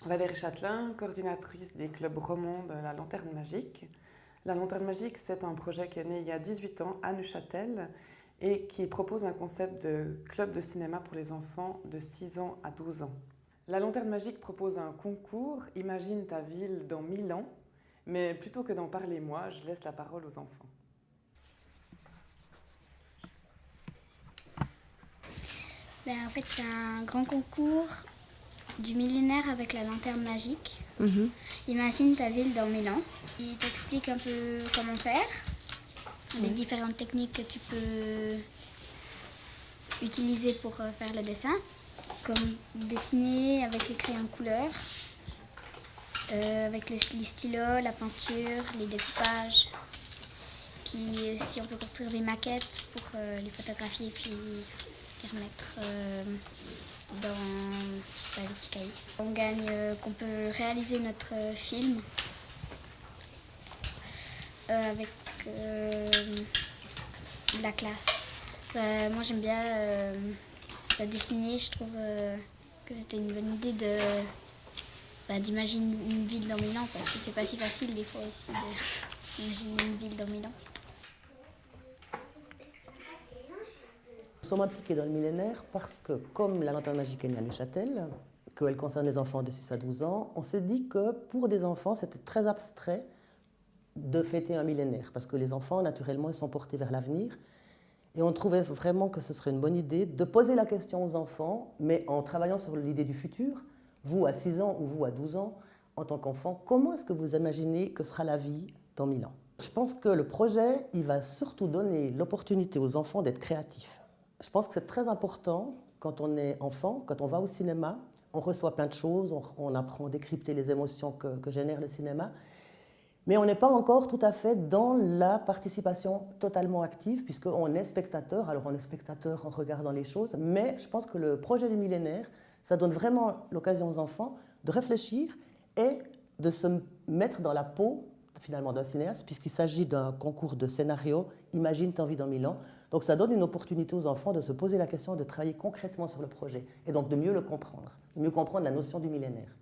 Valérie Châtelain, coordinatrice des clubs romans de La Lanterne Magique. La Lanterne Magique, c'est un projet qui est né il y a 18 ans à Neuchâtel et qui propose un concept de club de cinéma pour les enfants de 6 ans à 12 ans. La Lanterne Magique propose un concours « Imagine ta ville dans 1000 ans », mais plutôt que d'en parler moi, je laisse la parole aux enfants. En fait, c'est un grand concours du millénaire avec la lanterne magique. Imagine ta ville dans 1000 ans. Il t'explique un peu comment faire, les différentes techniques que tu peux utiliser pour faire le dessin, comme dessiner avec les crayons de couleur, avec les stylos, la peinture, les découpages. Puis si on peut construire des maquettes pour les photographier et puis les remettre dans les petits cahiers. On gagne qu'on peut réaliser notre film avec la classe. Moi j'aime bien dessiner, je trouve que c'était une bonne idée d'imaginer une ville dans 1000 ans parce que c'est pas si facile des fois aussi d'imaginer une ville dans 1000 ans. Nous sommes impliqués dans le millénaire parce que, comme la Lanterne Magique est née à Neuchâtel, qu'elle concerne les enfants de 6 à 12 ans, on s'est dit que pour des enfants, c'était très abstrait de fêter un millénaire, parce que les enfants, naturellement, ils sont portés vers l'avenir. Et on trouvait vraiment que ce serait une bonne idée de poser la question aux enfants, mais en travaillant sur l'idée du futur. Vous, à 6 ans ou vous, à 12 ans, en tant qu'enfant, comment est-ce que vous imaginez que sera la vie dans 1000 ans? Je pense que le projet, il va surtout donner l'opportunité aux enfants d'être créatifs. Je pense que c'est très important quand on est enfant, quand on va au cinéma, on reçoit plein de choses, on apprend à décrypter les émotions que génère le cinéma, mais on n'est pas encore tout à fait dans la participation totalement active, puisqu'on est spectateur, alors on est spectateur en regardant les choses, mais je pense que le projet du millénaire, ça donne vraiment l'occasion aux enfants de réfléchir et de se mettre dans la peau finalement d'un cinéaste, puisqu'il s'agit d'un concours de scénario, Imagine ta vie dans 1000 ans. Donc ça donne une opportunité aux enfants de se poser la question, de travailler concrètement sur le projet, et donc de mieux le comprendre, de mieux comprendre la notion du millénaire.